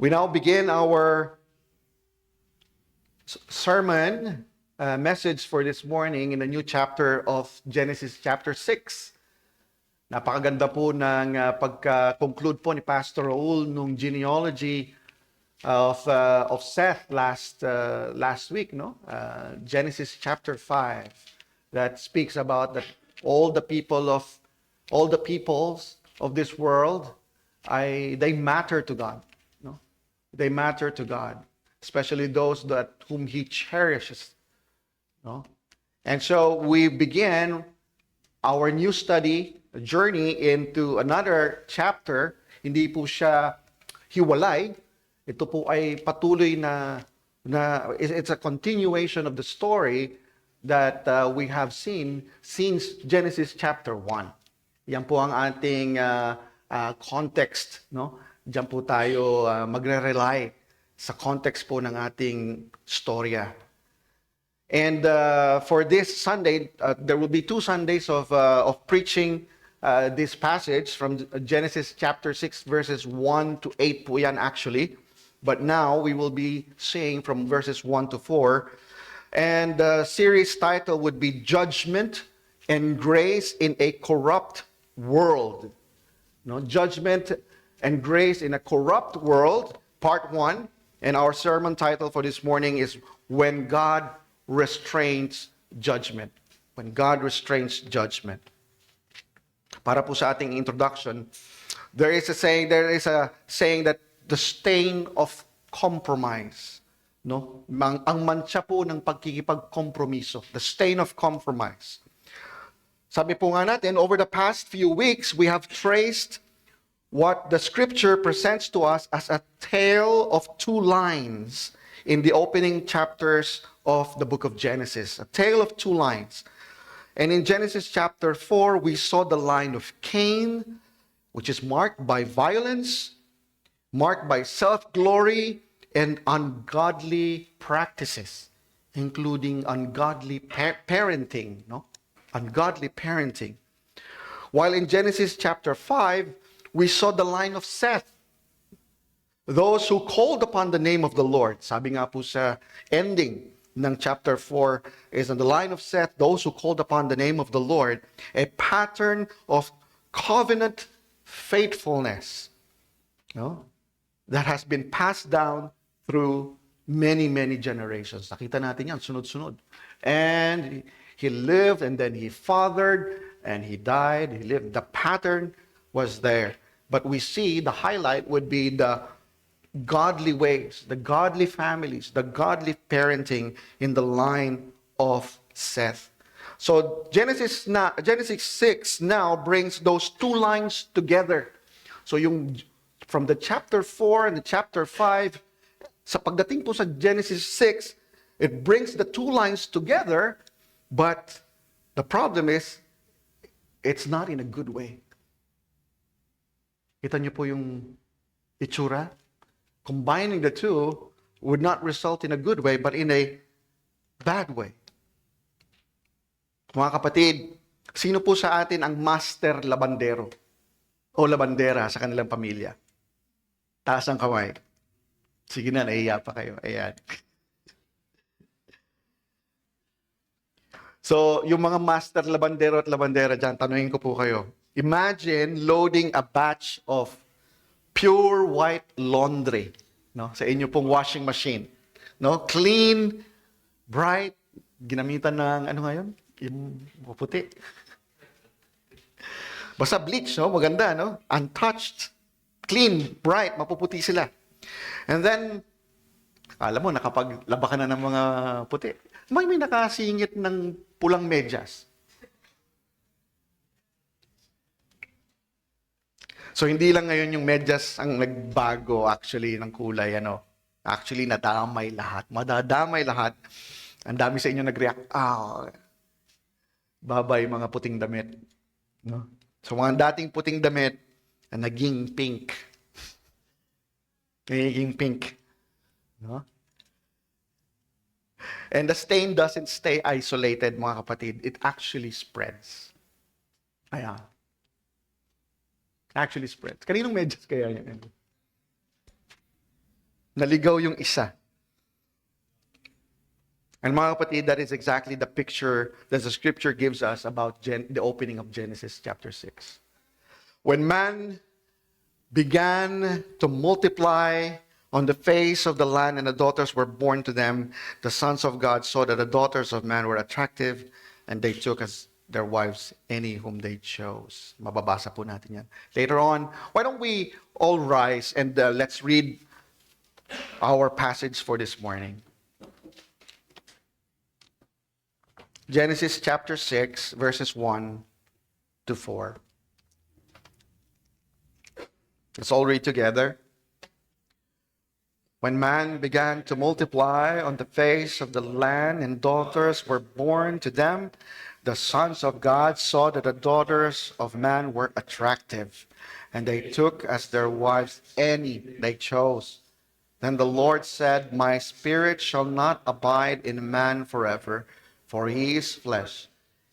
We now begin our sermon message for this morning in the new chapter of Genesis chapter 6. Napakaganda po ng pagka-conclude po ni Pastor Raul nung genealogy of Seth last week, no? Genesis chapter 5 that speaks about that all the peoples of this world they matter to God, no? They matter to God, especially those whom He cherishes, no? And so we begin our new study journey into another chapter. Hindi po siya hiwalay. Ito po ay patuloy na it's a continuation of the story that we have seen since Genesis chapter 1. Yan po ang ating context, no? Diyan po tayo magre-rely sa context po ng ating storya. And for this Sunday, there will be 2 Sundays of preaching this passage from Genesis chapter 6 verses 1 to 8 po yan actually. But now we will be seeing from verses 1 to 4. And the series title would be Judgment and Grace in a Corrupt World. No, Judgment and Grace in a Corrupt World, part 1. And our sermon title for this morning is When God Restrains Judgment. When God Restrains Judgment. Para po sa ating introduction, there is a saying that the stain of compromise, no? Ang mancha po ng pagkikipagkompromiso, the stain of compromise. Sabi po nga natin, over the past few weeks, we have traced what the scripture presents to us as a tale of 2 lines in the opening chapters of the book of Genesis. A tale of 2 lines. And in Genesis chapter 4, we saw the line of Cain, which is marked by violence, marked by self-glory, and ungodly practices, including ungodly parenting, no? Ungodly parenting. While in Genesis chapter 5, we saw the line of Seth, those who called upon the name of the Lord. Sabi nga po sa ending ng chapter 4 is on the line of Seth, those who called upon the name of the Lord, a pattern of covenant faithfulness, no? That has been passed down through many, many generations. Nakita natin yan, sunod-sunod. And he lived, and then he fathered, and he died, he lived. The pattern was there. But we see the highlight would be the godly ways, the godly families, the godly parenting in the line of Seth. So Genesis 6 now brings those 2 lines together. So from the chapter 4 and the chapter 5, sa pagdating po sa Genesis 6, it brings the 2 lines together, but the problem is, it's not in a good way. Kita niyo po yung itsura? Combining the 2 would not result in a good way, but in a bad way. Mga kapatid, sino po sa atin ang master labandero o labandera sa kanilang pamilya? Taas ang kamay. Sige na, nahiya pa kayo. Ayan. So, yung mga master labandero at labandera dyan, tanungin ko po kayo. Imagine loading a batch of pure white laundry, no, sa inyo pong washing machine. No? Clean, bright, ginamitan ng, ano ngayon? Yung puti. Basta bleach, no? Maganda, no? Untouched, clean, bright, mapuputi sila. And then, alam mo, nakapaglaba ka na ng mga puti. May nakasingit ng pulang medyas. So, hindi lang ngayon yung medyas ang nagbago actually ng kulay, ano. Actually, nadamay lahat. Madadamay lahat. Ang dami sa inyo nag-react, babay mga puting damit. No? So, mga dating puting damit na naging pink. Naging pink. No? And the stain doesn't stay isolated, mga kapatid. It actually spreads. Ayan. Actually spreads. Kaninong medyas kaya yan? Naligaw yung isa. And mga kapatid, that is exactly the picture that the scripture gives us about the opening of Genesis chapter 6. When man began to multiply on the face of the land and the daughters were born to them, the sons of God saw that the daughters of man were attractive and they took as their wives any whom they chose. Mababasa po natin yan. Later on, why don't we all rise and let's read our passage for this morning. Genesis chapter 6, verses 1 to 4. Let's all read together. When man began to multiply on the face of the land and daughters were born to them, the sons of God saw that the daughters of man were attractive, and they took as their wives any they chose. Then the Lord said, My spirit shall not abide in man forever, for he is flesh.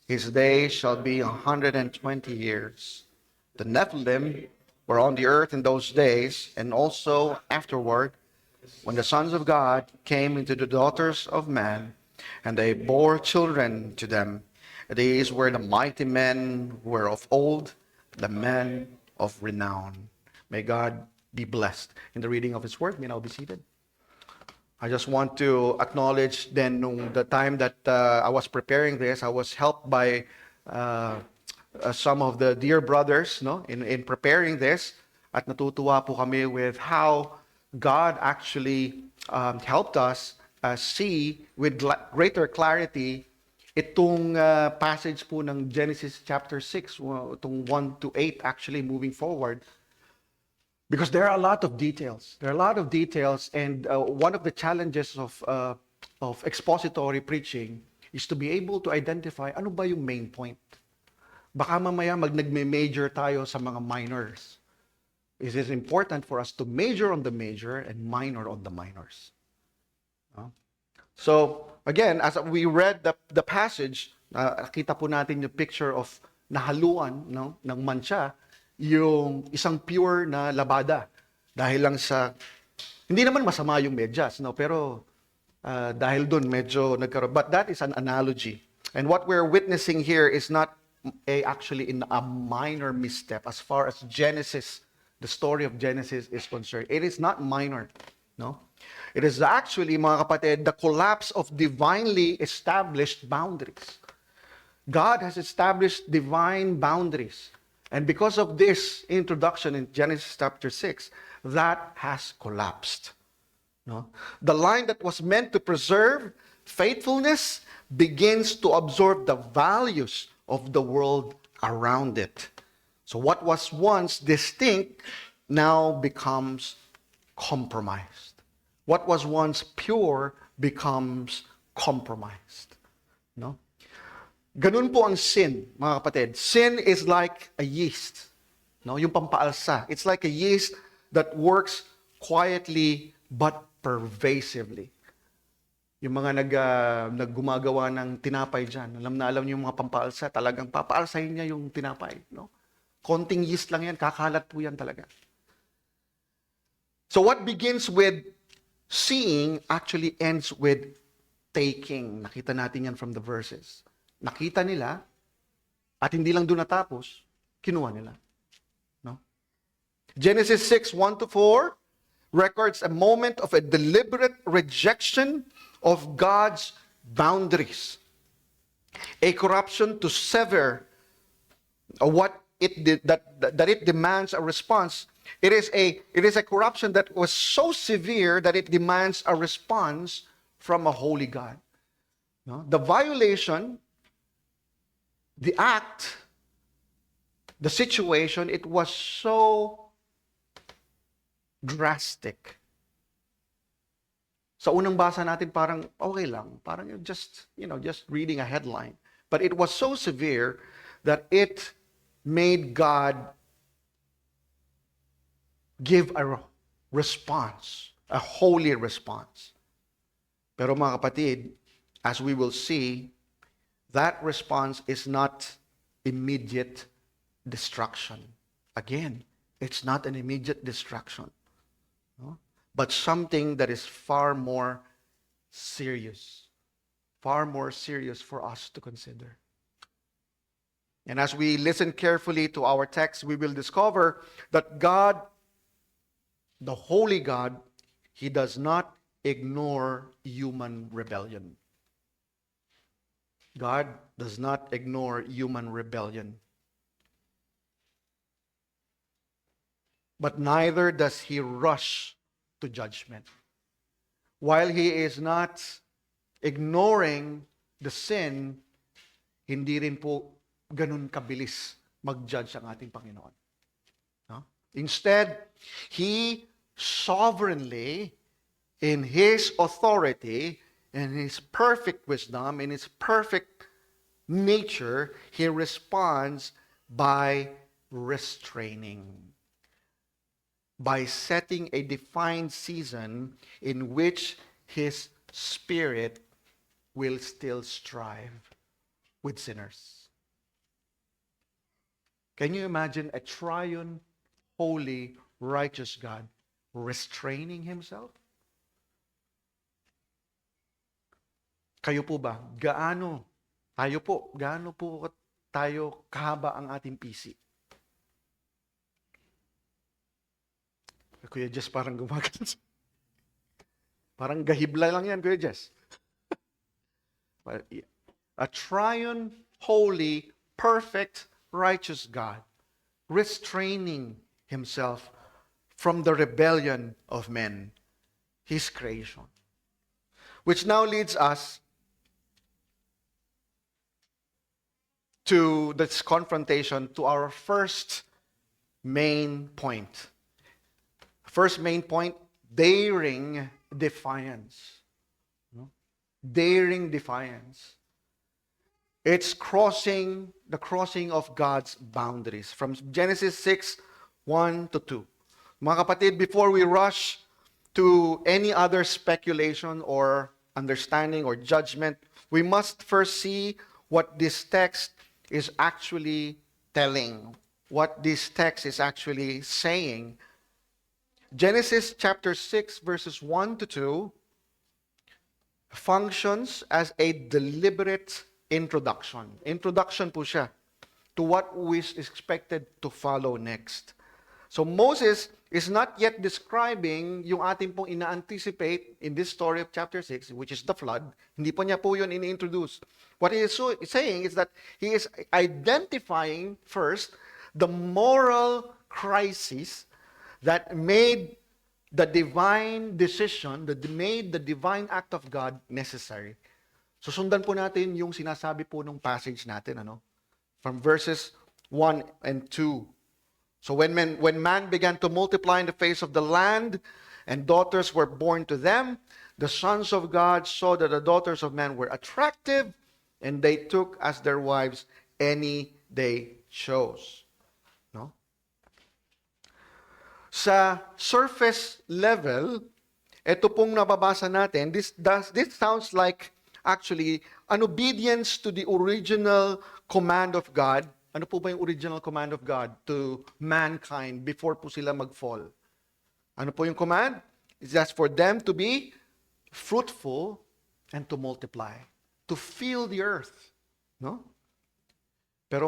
His days shall be 120 years. The Nephilim were on the earth in those days, and also afterward, when the sons of God came into the daughters of man, and they bore children to them. These were the mighty men who were of old, the men of renown. May God be blessed in the reading of His word. May now be seated. I just want to acknowledge then the time that I was preparing this, I was helped by some of the dear brothers in preparing this. At natutuwa po kami with how God actually helped us see with greater clarity itong passage po ng Genesis chapter 6, itong 1 to 8 actually moving forward. Because there are a lot of details. There are a lot of details, and one of the challenges of expository preaching is to be able to identify ano ba yung main point. Baka mamaya nagme-major tayo sa mga minors. It is important for us to major on the major and minor on the minors. So, again, as we read the passage, nakita po natin yung picture of nahaluan ng mancha, yung isang pure na labada. Dahil lang sa, hindi naman masama yung medyas, pero dahil dun medyo nagkaroon. But that is an analogy. And what we're witnessing here is not actually in a minor misstep as far as Genesis, the story of Genesis is concerned. It is not minor, It is actually, mga kapatid, the collapse of divinely established boundaries. God has established divine boundaries. And because of this introduction in Genesis chapter 6, that has collapsed. The line that was meant to preserve faithfulness begins to absorb the values of the world around it. So what was once distinct now becomes compromised. What was once pure becomes compromised. Ganun po ang sin, mga kapatid. Sin is like a yeast. Yung pampaalsa. It's like a yeast that works quietly but pervasively. Yung mga naggumagawa ng tinapay dyan, alam niyo yung mga pampaalsa, talagang papaalsahin niya yung tinapay. Konting yeast lang yan, kakalat po yan talaga. So what begins with seeing actually ends with taking. Nakita natin yan from the verses. Nakita nila, at hindi lang doon natapos, kinuha nila. Genesis 6, 1 to 4 records a moment of a deliberate rejection of God's boundaries. A corruption to sever what it did, that it demands a response. It is a corruption that was so severe that it demands a response from a holy God. The violation, the act, the situation, it was so drastic. Sa unang basa natin parang okay lang, parang just reading a headline. But it was so severe that it made God give a response, a holy response. Pero mga kapatid, as we will see, that response is not immediate destruction. Again, it's not an immediate destruction. but something that is far more serious for us to consider. And as we listen carefully to our text, we will discover that God, the holy God, He does not ignore human rebellion. God does not ignore human rebellion. But neither does He rush to judgment. While He is not ignoring the sin, hindi rin po ganun kabilis mag-judge ang ating Panginoon. No? Instead, He sovereignly, in His authority, in His perfect wisdom, in His perfect nature, He responds by restraining, by setting a defined season in which His Spirit will still strive with sinners. Can you imagine a triune, holy, righteous God restraining Himself? Kayo po ba? Gaano tayo kahaba ang ating PC? Kuya Jess parang gumagano. Parang gahibla lang yan, Kuya Jess. A triune, holy, perfect, righteous God restraining Himself from the rebellion of men, His creation. Which now leads us to this confrontation, to our first main point. First main point, daring defiance. Daring defiance. It's the crossing of God's boundaries. From Genesis 6, 1 to 2. Mga kapatid, before we rush to any other speculation or understanding or judgment, we must first see what this text is actually telling, what this text is actually saying. Genesis chapter 6, verses 1 to 2 functions as a deliberate introduction. Introduction po siya to what is expected to follow next. So Moses is not yet describing yung ating pong ina-anticipate in this story of chapter 6, which is the flood. Hindi pa niya po yun ini-introduce. What he is saying is that he is identifying first the moral crisis that made the divine decision, that made the divine act of God necessary. So sundan po natin yung sinasabi po nung passage natin, from verses 1 and 2. So when man began to multiply in the face of the land, and daughters were born to them, the sons of God saw that the daughters of man were attractive, and they took as their wives any they chose. No? Sa surface level, ito pong nababasa natin, this sounds like actually an obedience to the original command of God. Ano po ba yung original command of God to mankind before po sila mag-fall? Ano po yung command? It's just for them to be fruitful and to multiply, to fill the earth. No? Pero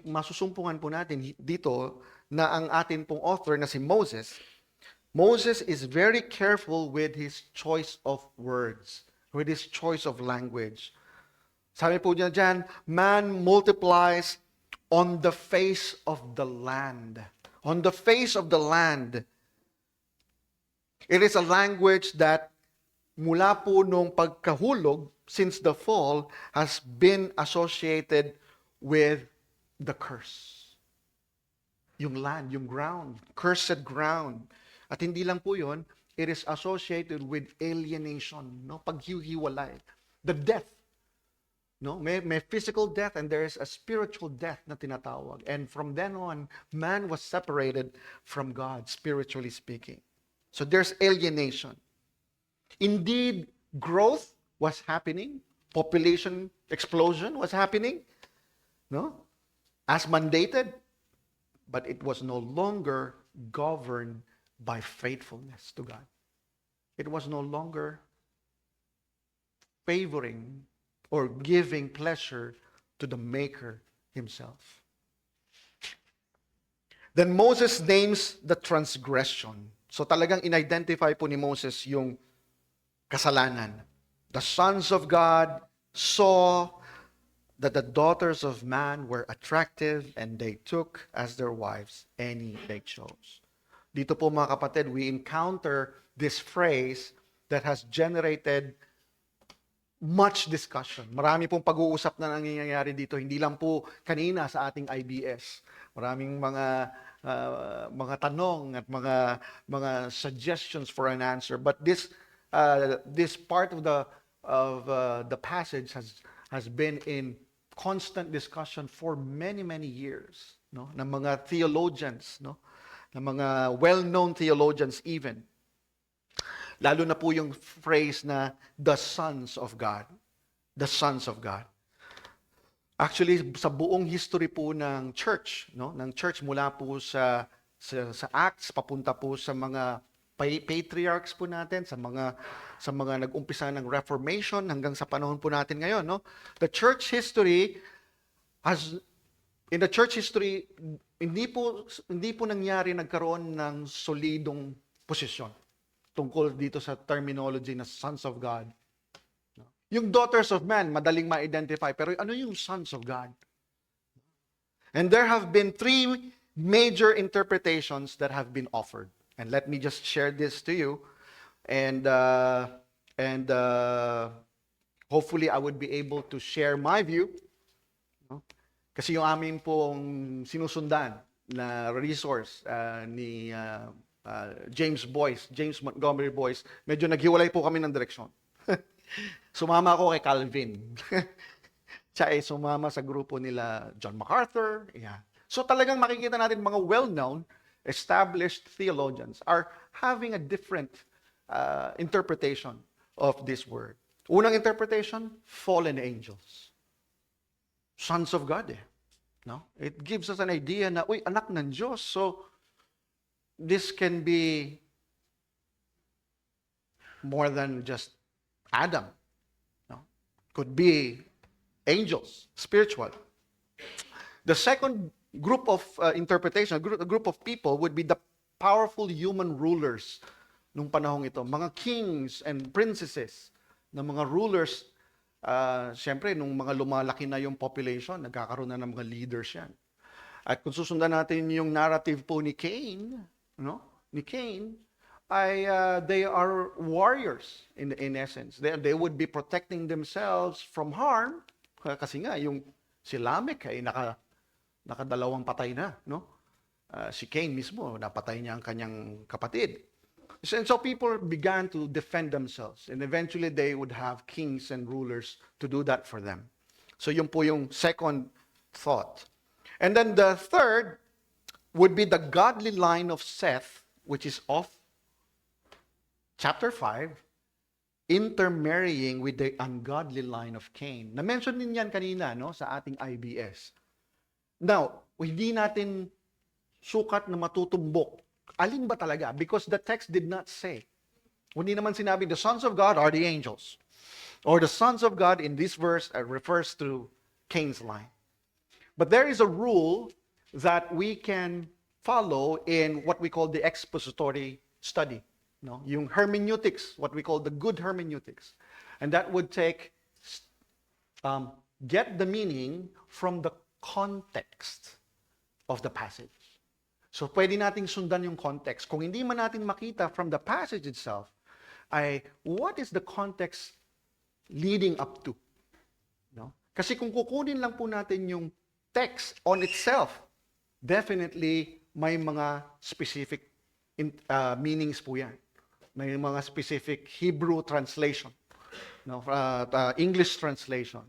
masusumpungan po natin dito na ang atin pong author na si Moses is very careful with his choice of words, with his choice of language. Sabi po niya dyan, man multiplies on the face of the land. On the face of the land. It is a language that mula po nung pagkahulog, since the fall, has been associated with the curse. Yung land, yung ground, cursed ground. At hindi lang po yun, it is associated with alienation, paghihiwalay, the death. May physical death and there is a spiritual death na tinatawag. And from then on, man was separated from God, spiritually speaking. So there's alienation. Indeed, growth was happening. Population explosion was happening. As mandated. But it was no longer governed by faithfulness to God. it was no longer favoring or giving pleasure to the Maker himself. Then Moses names the transgression. So talagang in-identify po ni Moses yung kasalanan. The sons of God saw that the daughters of man were attractive and they took as their wives any they chose. Dito po mga kapatid, we encounter this phrase that has generated much discussion. Marami pong pag-uusap na nangyayari dito. Hindi lang po kanina sa ating IBS. Maraming mga tanong at mga suggestions for an answer. But this part of the passage has been in constant discussion for many years, no? Ng mga theologians, no? Ng mga well-known theologians even. Lalo na po yung phrase na the sons of God. The sons of God. Actually, sa buong history po ng church, no? Ng church mula po sa Acts papunta po sa mga patriarchs po natin, sa mga nag-umpisa ng Reformation hanggang sa panahon po natin ngayon, no? The church history hindi po nangyari nagkaroon ng solidong posisyon tungkol dito sa terminology na sons of God. Yung daughters of man, madaling ma-identify. Pero ano yung sons of God? And there have been three major interpretations that have been offered. And let me just share this to you. And hopefully I would be able to share my view. Kasi yung amin pong sinusundan na resource ni James Montgomery Boyce, medyo naghiwalay po kami ng direksyon. Sumama ako kay Calvin. Siya ay sumama sa grupo nila John MacArthur. Yeah. So talagang makikita natin mga well-known, established theologians are having a different interpretation of this word. Unang interpretation, fallen angels. Sons of God. No? It gives us an idea na, anak ng Diyos. So, this can be more than just Adam. No? Could be angels, spiritual. The second group of interpretation, a group of people would be the powerful human rulers nung panahong ito. Mga kings and princesses na mga rulers. Siyempre, nung mga lumalaki na yung population, nagkakaroon na ng mga leaders yan. At kung susundan natin yung narrative po ni Cain, no? Ni Cain, they are warriors in essence. They would be protecting themselves from harm. Kasi nga, yung si Lamech ay nakadalawang patay na. No? Si Cain mismo, napatay niya ang kanyang kapatid. And so people began to defend themselves. And eventually they would have kings and rulers to do that for them. So yun po yung second thought. And then the third would be the godly line of Seth, which is of chapter 5, intermarrying with the ungodly line of Cain. Na-mention din yan kanina, no, sa ating IBS. Now, hindi natin sukat na matutumbok. Alin ba talaga? Because the text did not say. Hindi naman sinabi, the sons of God are the angels. Or the sons of God in this verse refers to Cain's line. But there is a rule that we can follow in what we call the expository study. No? Yung hermeneutics, what we call the good hermeneutics. And that would take, get the meaning from the context of the passage. So, pwede nating sundan yung context. Kung hindi man natin makita from the passage itself, what is the context leading up to? No? Kasi kung kukunin lang po natin yung text on itself, definitely may mga specific meanings po yan. May mga specific Hebrew translation, no? English translation.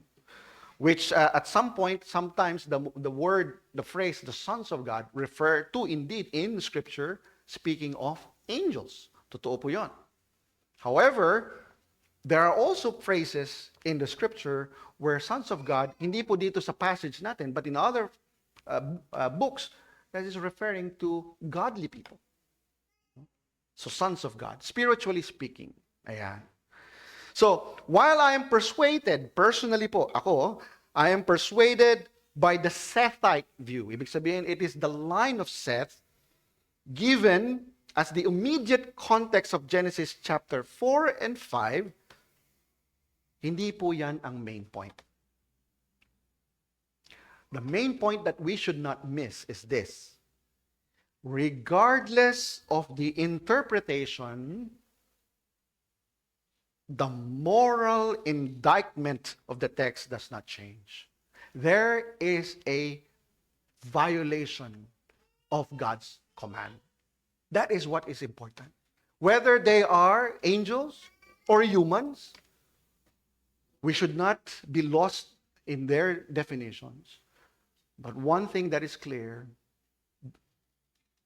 Which at some point, sometimes the phrase, the sons of God, refer to indeed in Scripture, speaking of angels. Totoo po yun. However, there are also phrases in the Scripture where sons of God, hindi po dito sa passage natin, but in other books, that is referring to godly people. So, sons of God, spiritually speaking. Ayan. So, while I am persuaded, personally po, ako, I am persuaded by the Sethite view. Ibig sabihin, it is the line of Seth given as the immediate context of Genesis chapter 4 and 5, hindi po yan ang main point. The main point that we should not miss is this. Regardless of the interpretation, the moral indictment of the text does not change. There is a violation of God's command. That is what is important. Whether they are angels or humans, we should not be lost in their definitions. But one thing that is clear,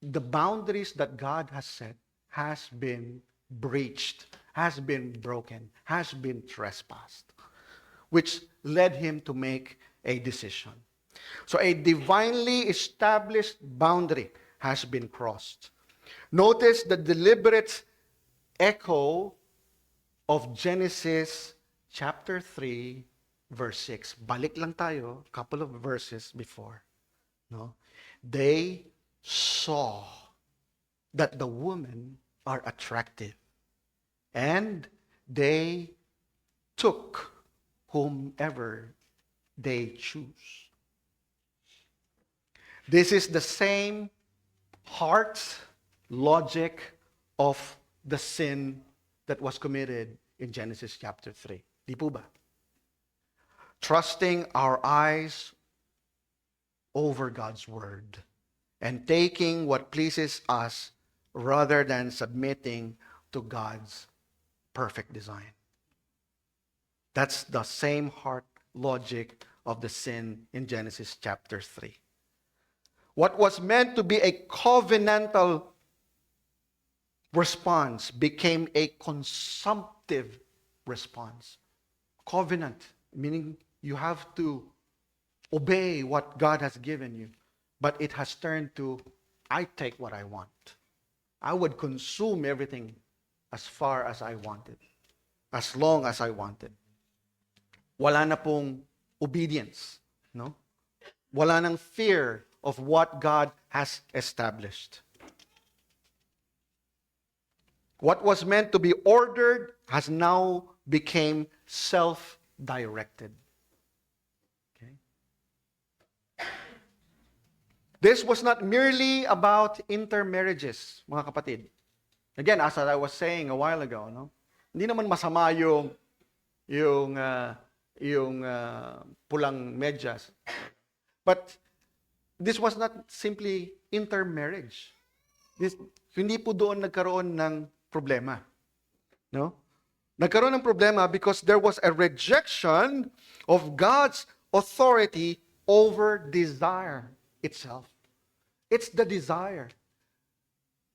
the boundaries that God has set has been breached, has been broken, has been trespassed, which led him to make a decision. So a divinely established boundary has been crossed. Notice the deliberate echo of Genesis chapter 3, verse 6. Balik lang tayo, couple of verses before. No? They saw that the women are attractive, and they took whomever they choose. This is the same heart logic of the sin that was committed in Genesis chapter 3. Di po ba? Trusting our eyes over God's word and taking what pleases us rather than submitting to God's perfect design. That's the same heart logic of the sin in Genesis chapter 3. What was meant to be a covenantal response became a consumptive response. Covenant, meaning you have to obey what God has given you. But it has turned to, I take what I want. I would consume everything as far as I wanted, as long as I wanted. Wala na pong obedience, no? Wala nang fear of what God has established. What was meant to be ordered has now became self-directed. Okay? This was not merely about intermarriages, mga kapatid. Again, as I was saying a while ago, no? Hindi naman masama yung pulang medyas. But this was not simply intermarriage. Hindi po doon nagkaroon ng problema. No? Nagkaroon ng problema because there was a rejection of God's authority over desire itself. It's the desire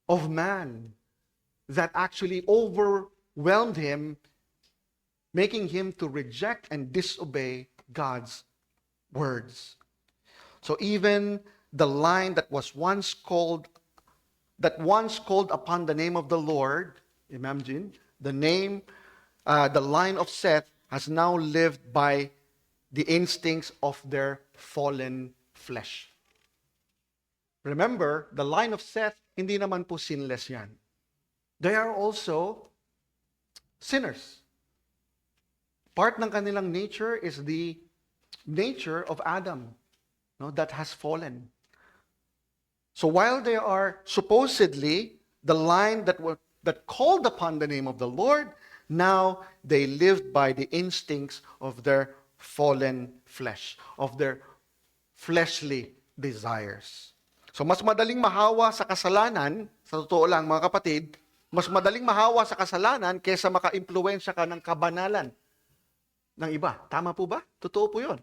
of man that actually overwhelmed him, making him to reject and disobey God's words. So even the line that once called upon the name of the Lord, imagine, the line of Seth has now lived by the instincts of their fallen flesh. Remember, the line of Seth, hindi naman po sinless yan. They are also sinners. Part ng kanilang nature is the nature of Adam, no, that has fallen. So while they are supposedly the line that called upon the name of the Lord, now they lived by the instincts of their fallen flesh, of their fleshly desires. So mas madaling mahawa sa kasalanan, sa totoo lang mga kapatid, mas madaling mahawa sa kasalanan kaysa maka-impluwensya ka ng kabanalan ng iba. Tama po ba? Totoo po yun.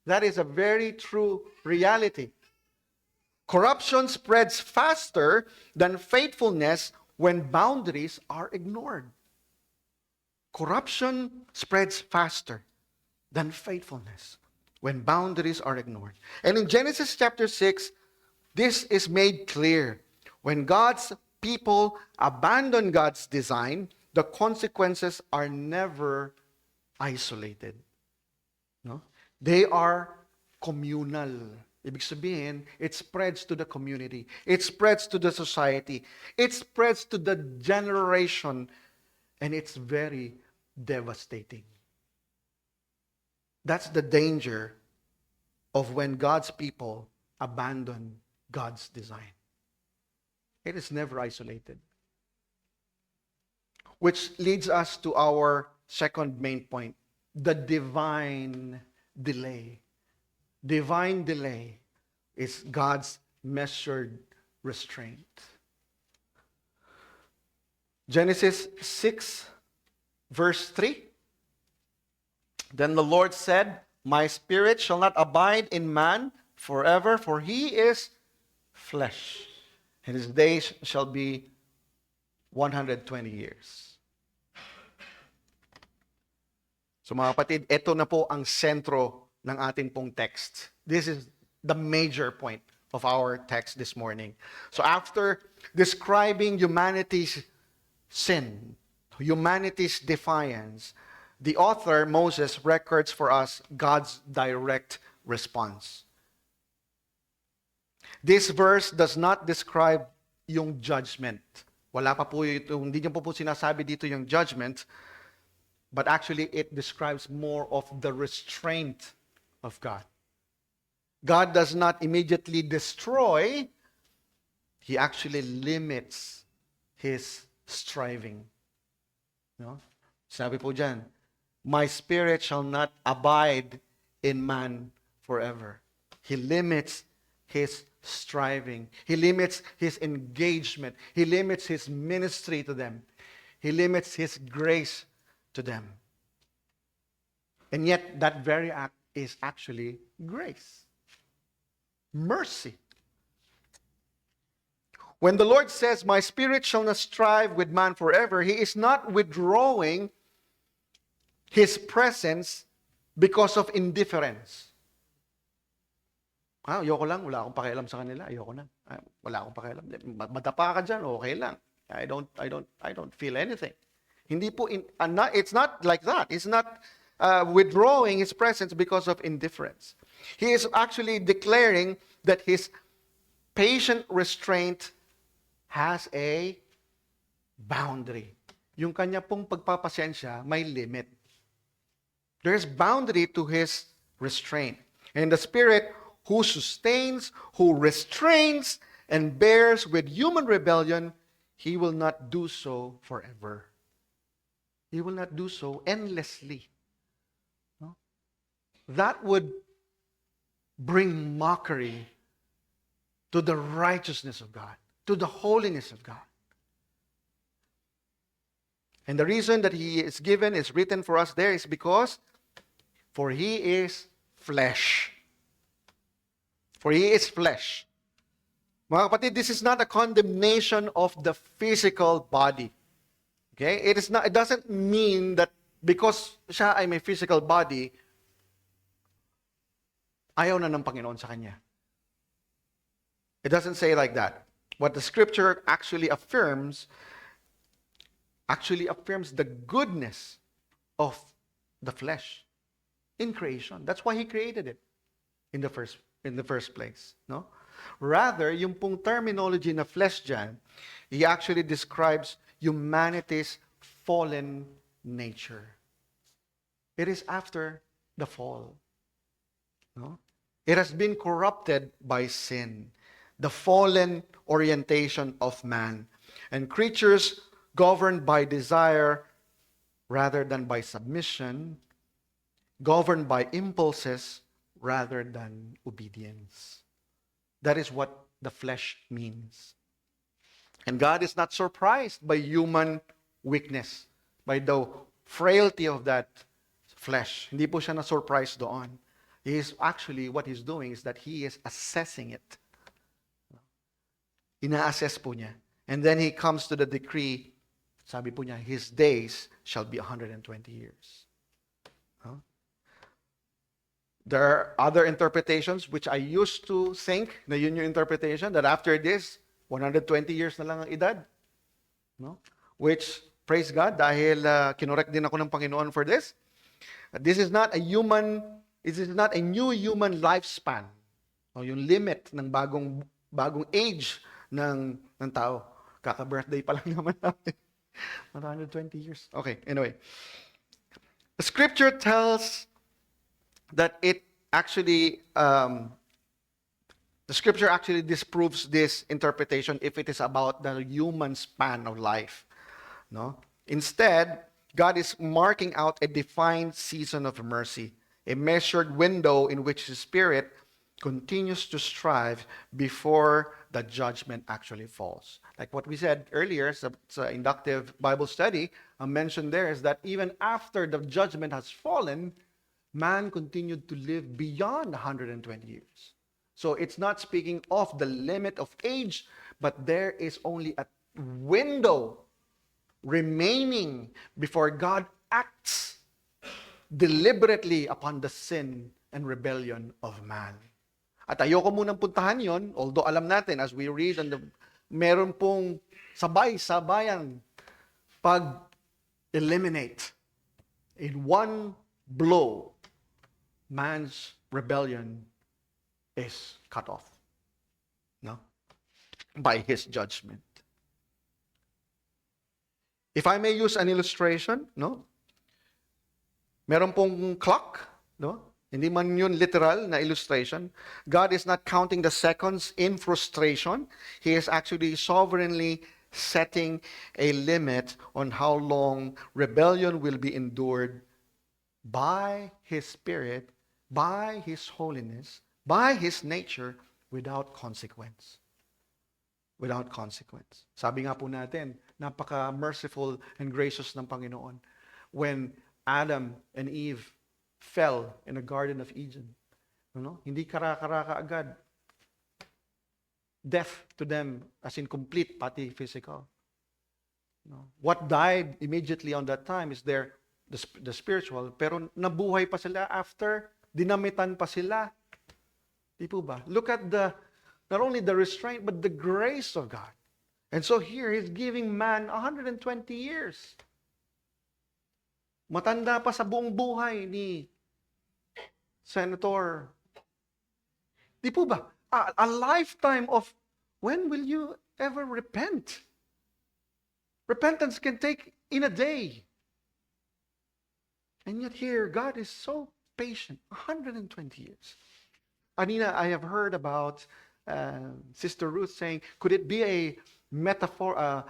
That is a very true reality. Corruption spreads faster than faithfulness when boundaries are ignored. Corruption spreads faster than faithfulness when boundaries are ignored. And in Genesis chapter 6, this is made clear. When God's people abandon God's design, the consequences are never isolated. No? They are communal. Ibig sabihin, it spreads to the community. It spreads to the society. It spreads to the generation. And it's very devastating. That's the danger of when God's people abandon God's design. It is never isolated. Which leads us to our second main point, the divine delay. Divine delay is God's measured restraint. Genesis 6, verse 3. Then the Lord said, my spirit shall not abide in man forever, for he is flesh, and his days shall be 120 years. So mga kapatid, ito na po ang sentro ng ating pong text. This is the major point of our text this morning. So after describing humanity's sin, humanity's defiance, the author, Moses, records for us God's direct response. This verse does not describe yung judgment. Wala pa po ito, hindi niyo po sinasabi dito yung judgment, but actually it describes more of the restraint of God. God does not immediately destroy, He actually limits His striving. No? Sabi po dyan, my spirit shall not abide in man forever. He limits his striving. He limits his engagement. He limits his ministry to them. He limits his grace to them. And yet, that very act is actually grace. Mercy. When the Lord says, my spirit shall not strive with man forever, He is not withdrawing His presence because of indifference. Ayoko lang, wala akong pakialam sa kanila, ayoko na. Wala akong pakialam. Madapa ka dyan, okay lang. I don't feel anything. Hindi po, it's not like that. It's not withdrawing His presence because of indifference. He is actually declaring that His patient restraint has a boundary. Yung kanya pong pagpapasensya may limit. There's boundary to His restraint. And the Spirit who sustains, who restrains, and bears with human rebellion, He will not do so forever. He will not do so endlessly. No? That would bring mockery to the righteousness of God, to the holiness of God. And the reason that He is given, is written for us there, is because for He is flesh. For He is flesh. Mga kapatid, this is not a condemnation of the physical body. Okay? It doesn't mean that because siya ay may physical body, ayaw na ng Panginoon sa kanya. It doesn't say like that. What the scripture actually affirms the goodness of the flesh in creation. That's why He created it in the first place. No? Rather, yung pong terminology na flesh dyan, He actually describes humanity's fallen nature. It is after the fall. No? It has been corrupted by sin, the fallen orientation of man, and creatures governed by desire rather than by submission, governed by impulses rather than obedience. That is what the flesh means. And God is not surprised by human weakness, by the frailty of that flesh. Hindi po siya na-surprise doon. What He's doing is that He is assessing it. Ina-assess po niya. And then He comes to the decree, sabi po niya, His days shall be 120 years. Huh? There are other interpretations which I used to think na yun yung interpretation, that after this, 120 years na lang ang edad. No? Which, praise God, dahil kinorek din ako ng Panginoon for this. This is not a new human lifespan. O yung limit ng bagong age ng tao. Kaka-birthday pa lang naman natin. 120 years. Okay, anyway. The scripture tells that the scripture actually disproves this interpretation if it is about the human span of life. No? Instead, God is marking out a defined season of mercy, a measured window in which His Spirit continues to strive before the judgment actually falls. Like what we said earlier, it's an inductive Bible study, mentioned there is that even after the judgment has fallen, man continued to live beyond 120 years. So it's not speaking of the limit of age, but there is only a window remaining before God acts deliberately upon the sin and rebellion of man. At ayoko munang puntahan yon, although alam natin as we read, meron pong sabay-sabayan pag-eliminate in one blow, man's rebellion is cut off, no? By His judgment. If I may use an illustration, no? Meron pong clock, no? Hindi man yun literal na illustration. God is not counting the seconds in frustration. He is actually sovereignly setting a limit on how long rebellion will be endured by His Spirit, by His holiness, by His nature, without consequence. Without consequence. Sabi nga po natin, napaka-merciful and gracious ng Panginoon. When Adam and Eve fell in the Garden of Eden, hindi karaka-raka agad. Death to them, as in complete, pati physical. What died immediately on that time is the spiritual, pero nabuhay pa sila after, dinamitan pa sila. Di po ba? Look at not only the restraint, but the grace of God. And so here, He's giving man 120 years. Matanda pa sa buong buhay ni Senator. Di po ba? A lifetime of, when will you ever repent? Repentance can take in a day. And yet here, God is so patient. 120 years. Anina, I have heard about Sister Ruth saying, could it be a metaphorical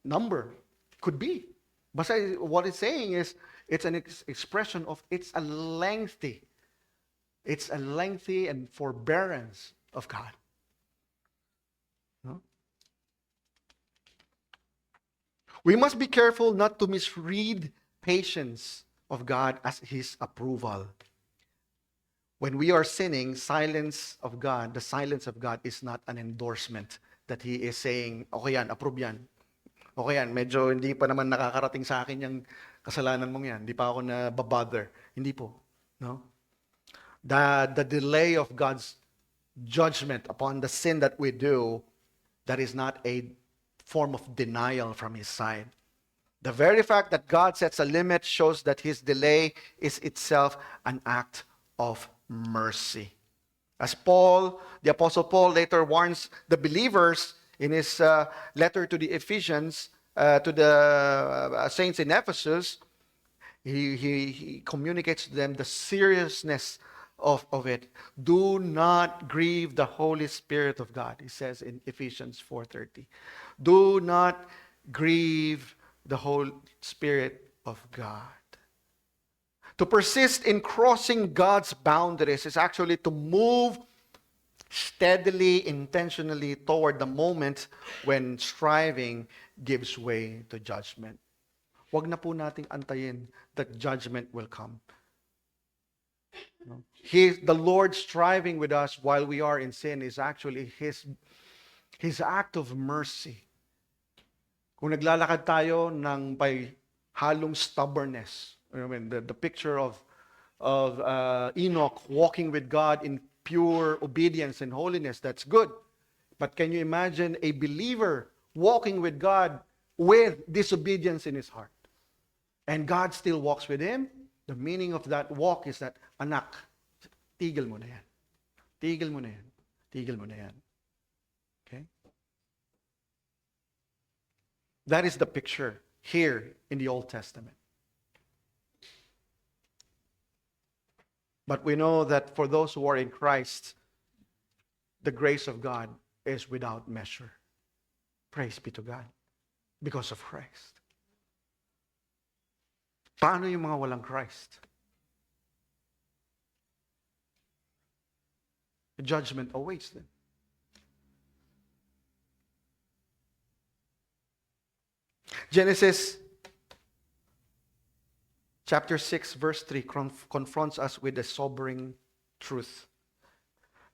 number? Could be. But what it's saying is, it's an expression of, it's a lengthy and forbearance of God. No? We must be careful not to misread patience of God as His approval. When we are sinning, the silence of God is not an endorsement that He is saying, okay yan, approve yan. Okay yan, medyo hindi pa naman nakakarating sa akin yung kasalanan mong yan. Hindi pa ako na-bother. Hindi po. No? The delay of God's judgment upon the sin that we do, that is not a form of denial from His side. The very fact that God sets a limit shows that His delay is itself an act of mercy. As the Apostle Paul later warns the believers in his letter to the Ephesians, to the saints in Ephesus, he communicates to them the seriousness of it. Do not grieve the Holy Spirit of God, he says in Ephesians 4:30. Do not grieve the Holy Spirit of God. To persist in crossing God's boundaries is actually to move steadily, intentionally toward the moment when striving gives way to judgment. Huwag na po nating antayin that judgment will come. The Lord striving with us while we are in sin is actually His act of mercy. Kung naglalakad tayo ng by halong stubbornness, the picture of Enoch walking with God in pure obedience and holiness, that's good. But can you imagine a believer walking with God with disobedience in his heart? And God still walks with him? The meaning of that walk is that, anak, tigil mo na yan. Tigil mo na yan. Tigil mo na yan. Okay? That is the picture here in the Old Testament. But we know that for those who are in Christ, the grace of God is without measure. Praise be to God. Because of Christ. Paano yung mga walang Christ? The judgment awaits them. Genesis chapter 6 verse 3 confronts us with a sobering truth.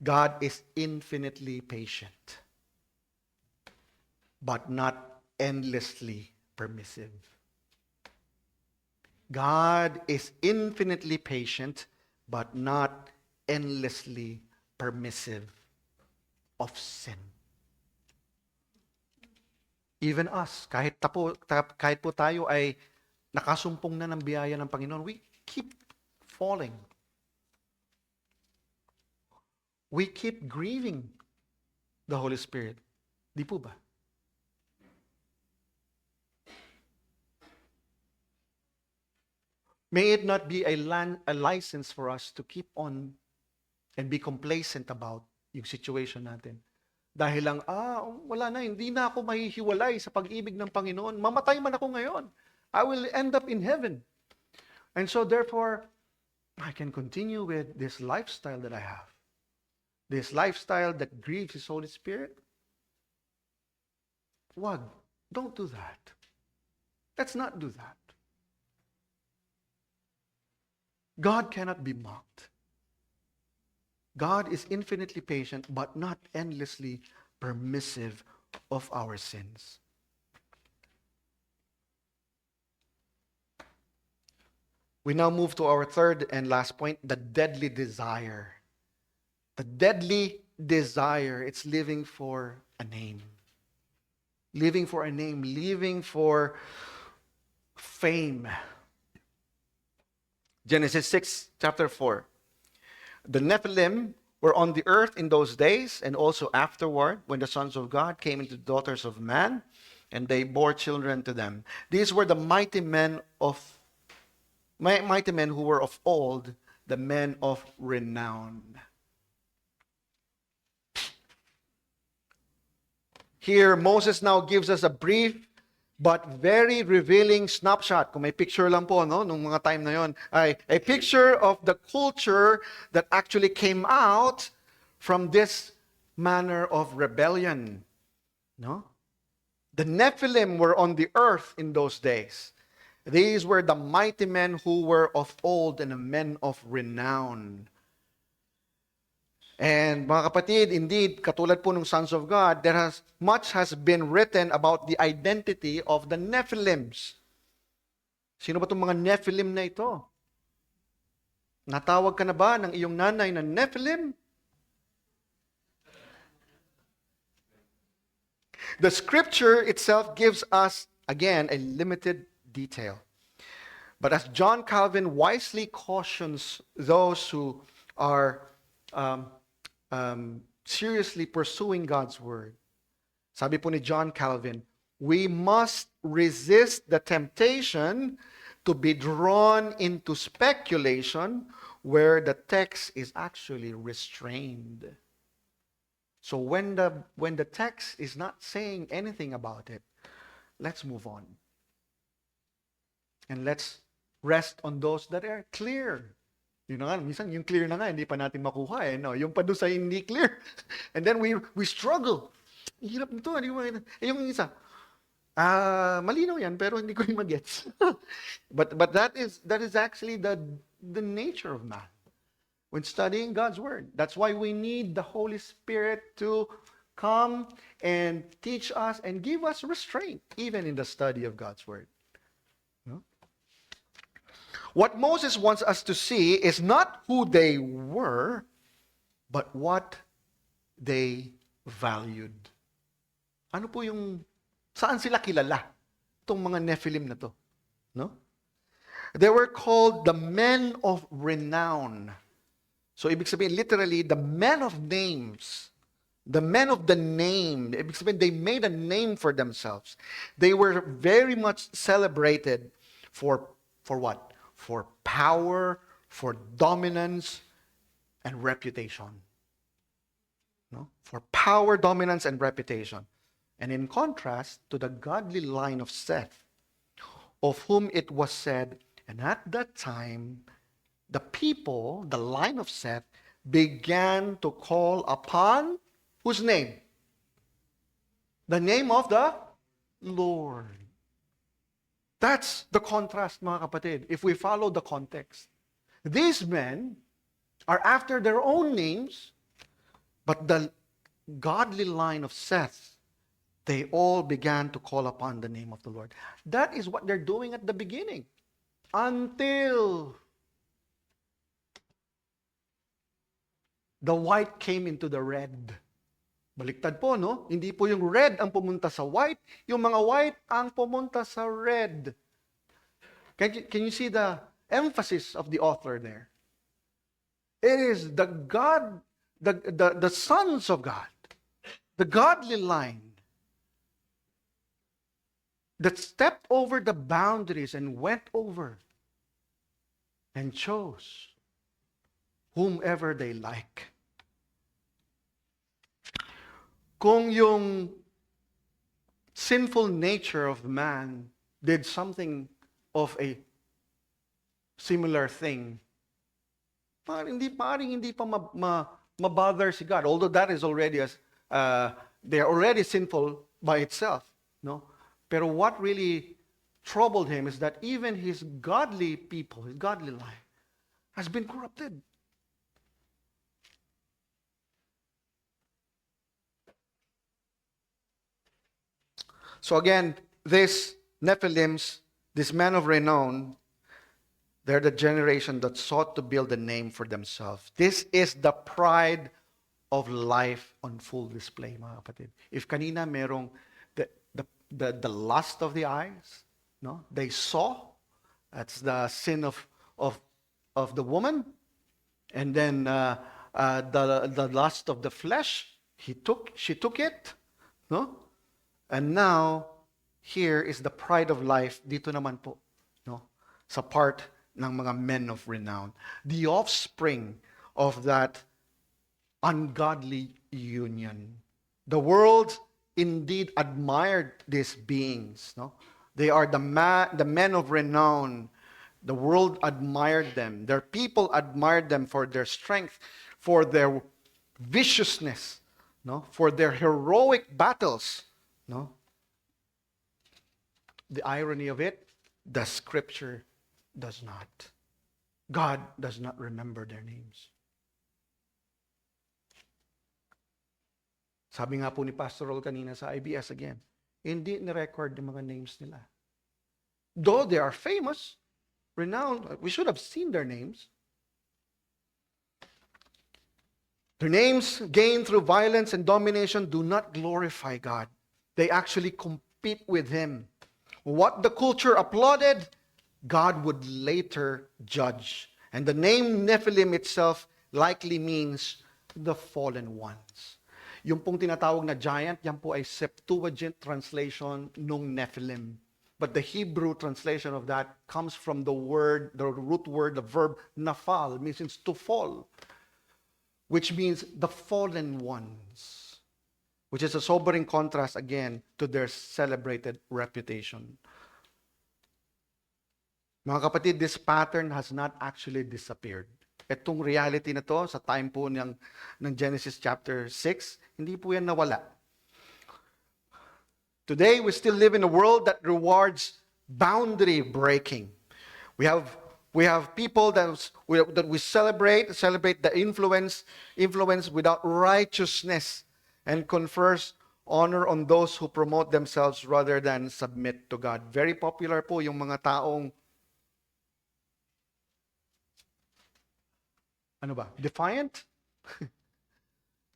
God is infinitely patient, but not endlessly permissive. God is infinitely patient, but not endlessly permissive of sin. Even us, kahit po tayo ay nakasumpong na ng biyaya ng Panginoon, we keep falling. We keep grieving the Holy Spirit. Di po ba? May it not be a license for us to keep on and be complacent about yung situation natin. Dahil lang, wala na, hindi na ako mahihiwalay sa pag-ibig ng Panginoon. Mamatay man ako ngayon. I will end up in heaven. And so therefore, I can continue with this lifestyle that I have. This lifestyle that grieves His Holy Spirit. Wag, don't do that. Let's not do that. God cannot be mocked. God is infinitely patient, but not endlessly permissive of our sins. We now move to our third and last point, the deadly desire. The deadly desire, it's living for a name. Living for a name, living for fame. Genesis 6, chapter 4. The Nephilim were on the earth in those days, and also afterward, when the sons of God came into the daughters of man, and they bore children to them. These were the mighty men who were of old, the men of renown. Here, Moses now gives us a brief but very revealing snapshot. Kung may picture lang po, no, nung mga time na yon, ay a picture of the culture that actually came out from this manner of rebellion. No? The Nephilim were on the earth in those days. These were the mighty men who were of old and the men of renown. And mga kapatid, indeed, katulad po ng sons of God, much has been written about the identity of the Nephilims. Sino ba itong mga Nephilim na ito? Natawag ka na ba ng iyong nanay na Nephilim? The scripture itself gives us, again, a limited detail. But as John Calvin wisely cautions those who are seriously pursuing God's word. Sabi po ni John Calvin, we must resist the temptation to be drawn into speculation where the text is actually restrained. So when the text is not saying anything about it, let's move on. And let's rest on those that are clear. Yun na nga, minsan yung clear na nga, hindi pa natin makuha no? Yung pa doon sa hindi clear. And then we struggle. Hirap nito. Yung isa, malinaw yan, pero hindi ko rin magets. but that is actually the nature of man. When studying God's Word. That's why we need the Holy Spirit to come and teach us and give us restraint, even in the study of God's Word. What Moses wants us to see is not who they were, but what they valued. Ano po yung, saan sila kilala? Itong mga Nephilim na to. No? They were called the men of renown. So, ibig sabihin, literally, the men of names. The men of the name. Ibig sabihin, they made a name for themselves. They were very much celebrated for what? For power, for dominance, and reputation. No? For power, dominance, and reputation. And in contrast to the godly line of Seth, of whom it was said, and at that time, the people, the line of Seth, began to call upon whose name? The name of the Lord. That's the contrast, mga kapatid, if we follow the context. These men are after their own names, but the godly line of Seth, they all began to call upon the name of the Lord. That is what they're doing at the beginning. Until the white came into the red. Baliktad po, no? Hindi po yung red ang pumunta sa white, yung mga white ang pumunta sa red. Can you see the emphasis of the author there? It is the God, the sons of God, the godly line that stepped over the boundaries and went over and chose whomever they like. Kung yung sinful nature of man did something of a similar thing, parang hindi pa mabother si God. Although that is already they are already sinful by itself, no? Pero what really troubled him is that even his godly people, his godly life, has been corrupted. So again, this Nephilims, this men of renown, they're the generation that sought to build a name for themselves. This is the pride of life on full display, mga kapatid. If kanina merong the lust of the eyes, no? They saw, that's the sin of the woman, and then the lust of the flesh, she took it, no? And now, here is the pride of life, dito naman po, no? Sa part ng mga men of renown. The offspring of that ungodly union. The world indeed admired these beings, no? They are the men of renown. The world admired them. Their people admired them for their strength, for their viciousness, no? For their heroic battles. No? The irony of it, the scripture does not. God does not remember their names. Sabi nga po ni Pastor Rol kanina sa IBS again, hindi ni-record yung mga names nila. Though they are famous, renowned, we should have seen their names. Their names gained through violence and domination do not glorify God. They actually compete with him. What the culture applauded, God would later judge. And the name Nephilim itself likely means the fallen ones. Yung pong tinatawag na giant, yan po ay Septuagint translation nung Nephilim. But the Hebrew translation of that comes from the root word, the verb nafal, means to fall, which means the fallen ones. Which is a sobering contrast, again, to their celebrated reputation. Mga kapatid, this pattern has not actually disappeared. Itong reality na to, sa time po ng Genesis chapter 6, hindi po yan nawala. Today, we still live in a world that rewards boundary breaking. We have people that we celebrate the influence without righteousness, and confers honor on those who promote themselves rather than submit to God. Very popular po yung mga taong defiant?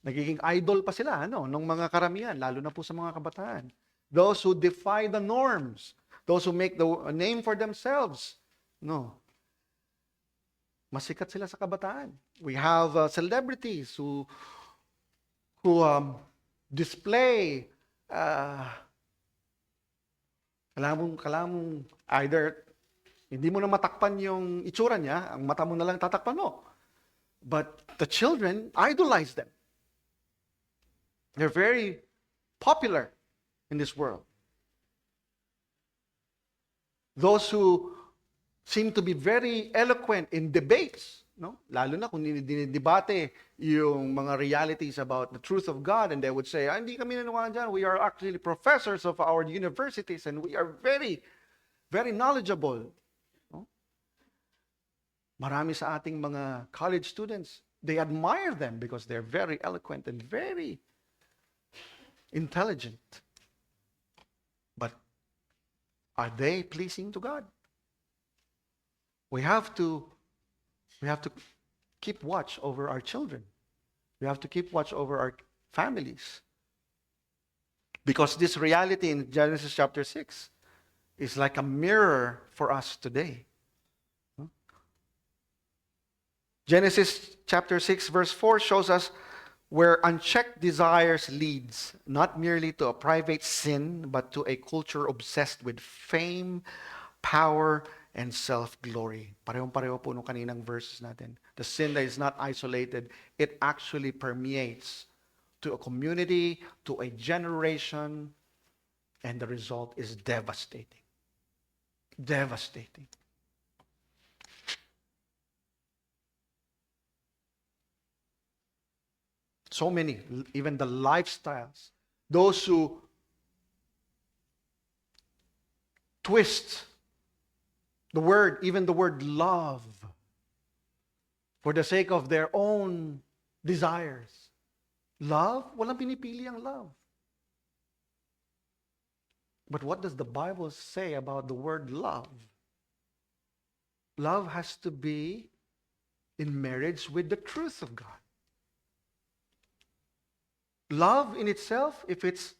Nagiging idol pa sila, nung mga karamihan, lalo na po sa mga kabataan. Those who defy the norms, those who make a name for themselves, no. Masikat sila sa kabataan. We have celebrities who display kailangan mong either hindi mo na matakpan yung itsura niya, ang mata mo na lang tatakpan mo. But the children idolize them. They're very popular in this world. Those who seem to be very eloquent in debates, no? Lalo na kung dinidebate yung mga realities about the truth of God, and they would say, hindi kami nanawagan dyan. We are actually professors of our universities and we are very, very knowledgeable. No? Marami sa ating mga college students, they admire them because they're very eloquent and very intelligent. But are they pleasing to God? We have to keep watch over our children. We have to keep watch over our families. Because this reality in Genesis chapter 6 is like a mirror for us today. Genesis chapter 6 verse 4 shows us where unchecked desires leads not merely to a private sin, but to a culture obsessed with fame, power, and self-glory. Parehong-pareho po nung kaninang verses natin. The sin that is not isolated, it actually permeates to a community, to a generation, and the result is devastating. Devastating. So many, even the lifestyles, those who twist the word, even the word love, for the sake of their own desires. Love? Walang pinipili ang love. But what does the Bible say about the word love? Love has to be in marriage with the truth of God. Love in itself, if it's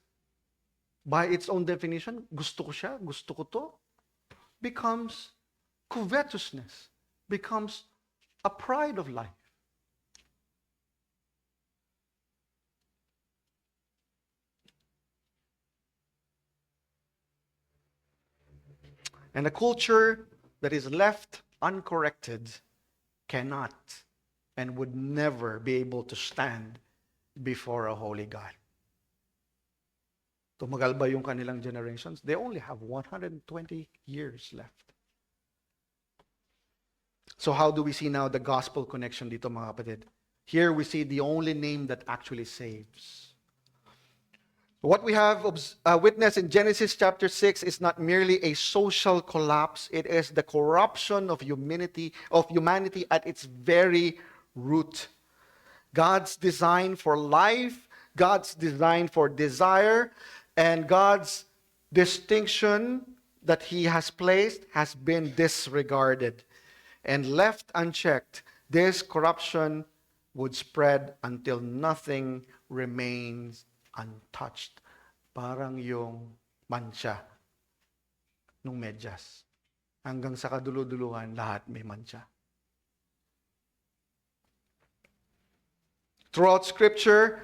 by its own definition, gusto ko siya, gusto ko to, becomes covetousness, becomes a pride of life. And a culture that is left uncorrected cannot and would never be able to stand before a holy God. Tumagal ba yung kanilang generations? They only have 120 years left. So how do we see now the gospel connection dito, mga kapatid? Here we see the only name that actually saves. What we have witnessed in Genesis chapter 6 is not merely a social collapse, it is the corruption of humanity at its very root. God's design for life, God's design for desire, and God's distinction that He has placed has been disregarded. And left unchecked, this corruption would spread until nothing remains untouched. Parang yung mancha nung medyas. Hanggang sa kaduluduluhan, lahat may mancha. Throughout Scripture,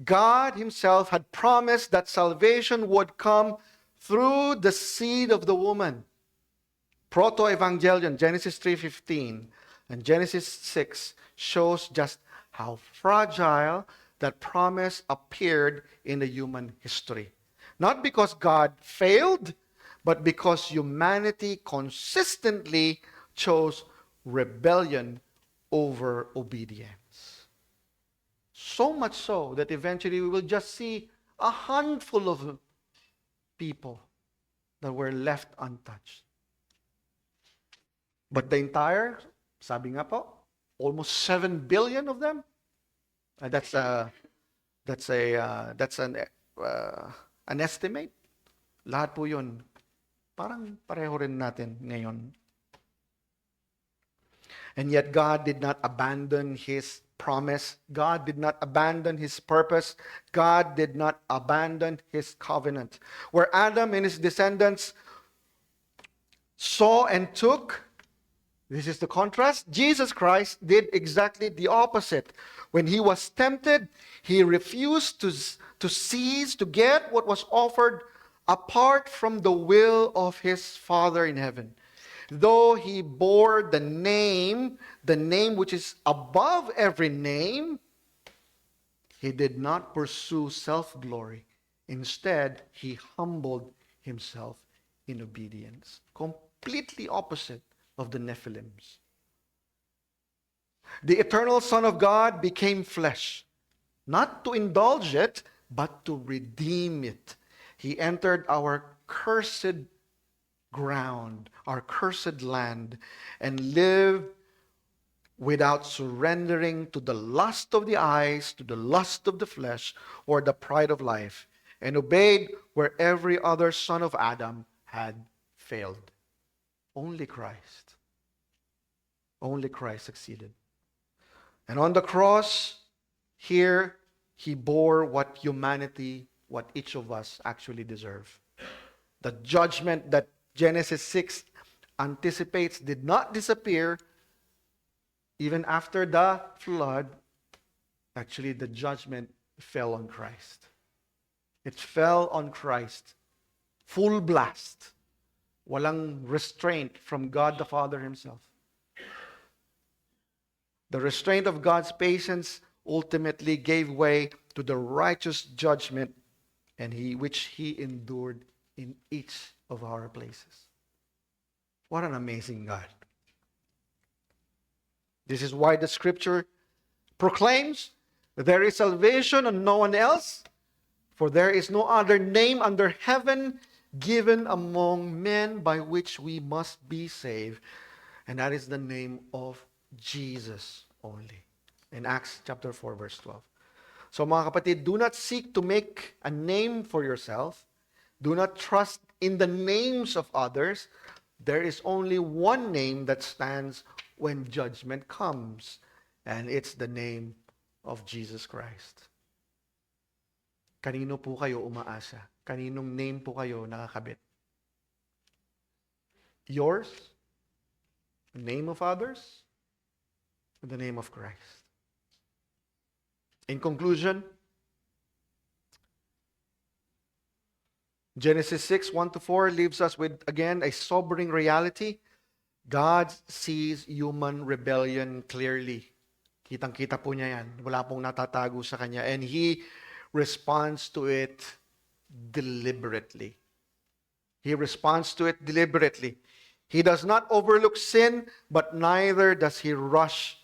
God Himself had promised that salvation would come through the seed of the woman. Proto-Evangelion, Genesis 3:15, and Genesis 6 shows just how fragile that promise appeared in the human history. Not because God failed, but because humanity consistently chose rebellion over obedience. So much so that eventually we will just see a handful of people that were left untouched. But the entire, sabi nga po, almost 7 billion of them. That's an estimate. Lahat po yun. Parang pareho rin natin ngayon. And yet God did not abandon his promise. God did not abandon his purpose. God did not abandon his covenant. Where Adam and his descendants saw and took, this is the contrast, Jesus Christ did exactly the opposite. When he was tempted, he refused to seize, to get what was offered apart from the will of his Father in heaven. Though he bore the name which is above every name, he did not pursue self-glory. Instead, he humbled himself in obedience. Completely opposite of the Nephilims. The eternal Son of God became flesh, not to indulge it, but to redeem it. He entered our cursed ground, our cursed land, and lived without surrendering to the lust of the eyes, to the lust of the flesh, or the pride of life, and obeyed where every other son of Adam had failed. Only Christ succeeded. And on the cross, here, he bore what humanity, what each of us actually deserve. The judgment that Genesis 6 anticipates did not disappear even after the flood. Actually, the judgment fell on Christ. It fell on Christ. Full blast. Walang restraint from God the Father himself. The restraint of God's patience ultimately gave way to the righteous judgment which he endured in each of our places. What an amazing God. This is why the scripture proclaims, there is salvation on no one else, for there is no other name under heaven given among men by which we must be saved. And that is the name of Jesus only. In Acts chapter 4, verse 12. So mga kapatid, do not seek to make a name for yourself. Do not trust in the names of others. There is only one name that stands when judgment comes, and it's the name of Jesus Christ. Kanino po kayo umaasa? Kaninong name po kayo nakakabit? Yours? The name of others? Or the name of Christ? In conclusion, Genesis 6, 1-4 leaves us with, again, a sobering reality. God sees human rebellion clearly. Kitang-kita po niya yan. Wala pong natatago sa kanya. And He responds to it deliberately. He responds to it deliberately. He does not overlook sin, but neither does He rush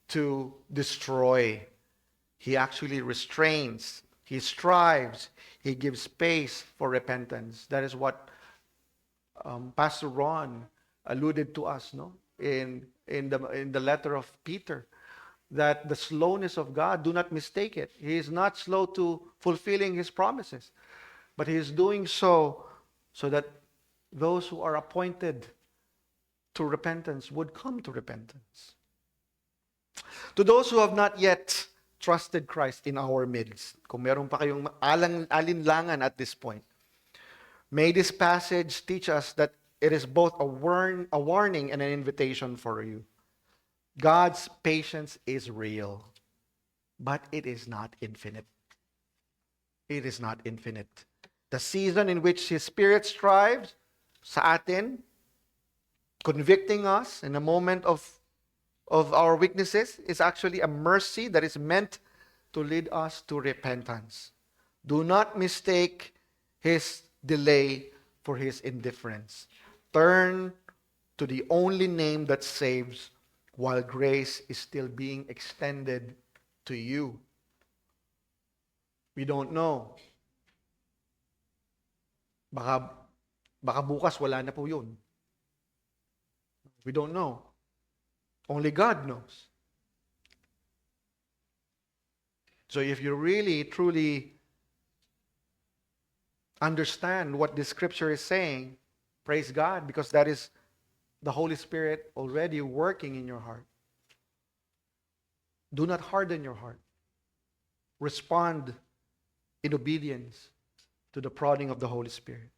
to destroy. He actually restrains. He strives. He gives space for repentance. That is what Pastor Ron alluded to us, no? In the letter of Peter, that the slowness of God, do not mistake it. He is not slow to fulfilling His promises, but He is doing so that those who are appointed to repentance would come to repentance. To those who have not yet trusted Christ in our midst, kung meron pa kayong alinlangan at this point, may this passage teach us that it is both a warning and an invitation for you. God's patience is real, but it is not infinite. It is not infinite. The season in which His Spirit strives sa atin, convicting us in a moment of our weaknesses, is actually a mercy that is meant to lead us to repentance. Do not mistake His delay for His indifference. Turn to the only name that saves while grace is still being extended to you. We don't know. Baka bukas wala na po yun. We don't know. Only God knows. So if you really, truly understand what this scripture is saying, praise God, because that is the Holy Spirit already working in your heart. Do not harden your heart. Respond in obedience to the prodding of the Holy Spirit.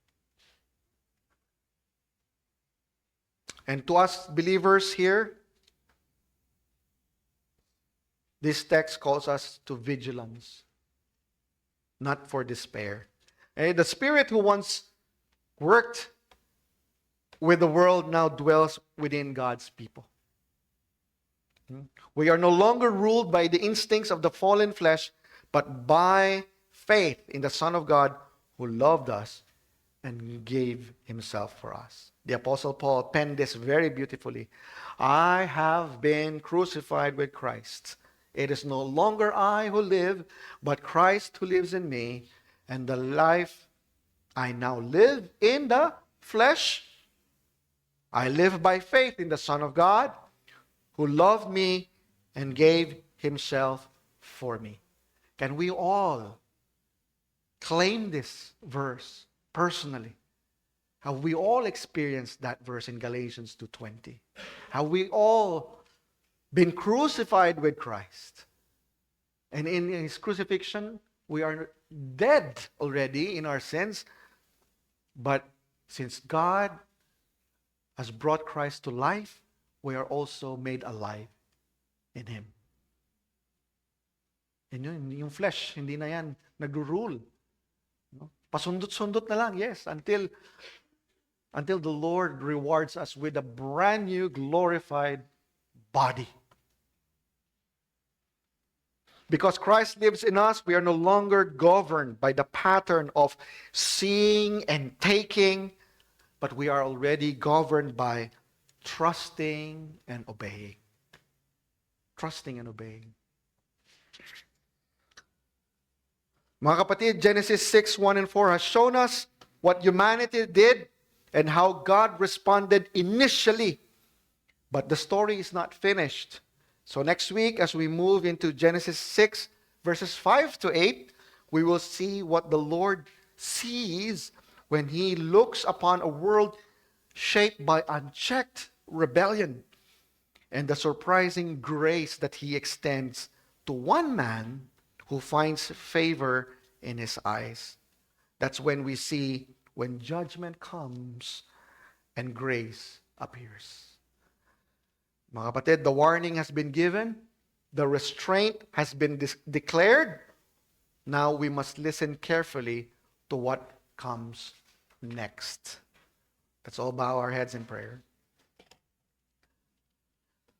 And to us believers here, this text calls us to vigilance, not for despair. And the Spirit who once worked with the world now dwells within God's people. We are no longer ruled by the instincts of the fallen flesh, but by faith in the Son of God who loved us and gave himself for us. The Apostle Paul penned this very beautifully. I have been crucified with Christ. It is no longer I who live, but Christ who lives in me. And the life I now live in the flesh, I live by faith in the Son of God, who loved me and gave himself for me. Can we all claim this verse personally? Have we all experienced that verse in Galatians 2:20? Have we all been crucified with Christ? And in his crucifixion, we are dead already in our sins. But since God has brought Christ to life, we are also made alive in Him. And yung flesh, hindi na yan nagro-rule. No? Pasundot-sundot na lang, yes, until the Lord rewards us with a brand new glorified body. Because Christ lives in us, we are no longer governed by the pattern of seeing and taking, but we are already governed by trusting and obeying. Trusting and obeying. Mga kapatid, Genesis 6:1 and 4 has shown us what humanity did and how God responded initially. But the story is not finished. So next week, as we move into Genesis 6, verses 5 to 8, we will see what the Lord sees when He looks upon a world shaped by unchecked rebellion and the surprising grace that He extends to one man who finds favor in His eyes. That's when we see when judgment comes and grace appears. Mga kapatid, the warning has been given. The restraint has been declared. Now we must listen carefully to what comes next. Let's all bow our heads in prayer.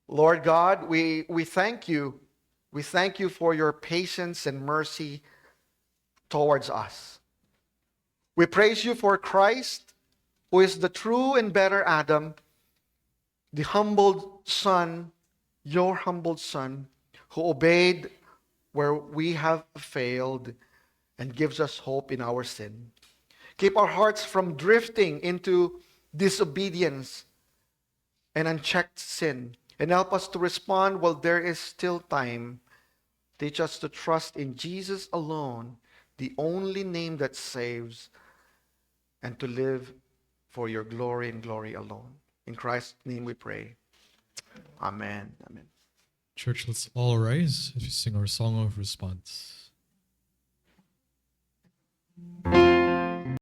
Lord God, we thank you. We thank you for your patience and mercy towards us. We praise you for Christ, who is the true and better Adam, the humbled Son, your humbled Son, who obeyed where we have failed and gives us hope in our sin. Keep our hearts from drifting into disobedience and unchecked sin, and help us to respond while there is still time. Teach us to trust in Jesus alone, the only name that saves, and to live for your glory and glory alone. In Christ's name we pray. Amen. Amen. Church, let's all rise as we sing our song of response.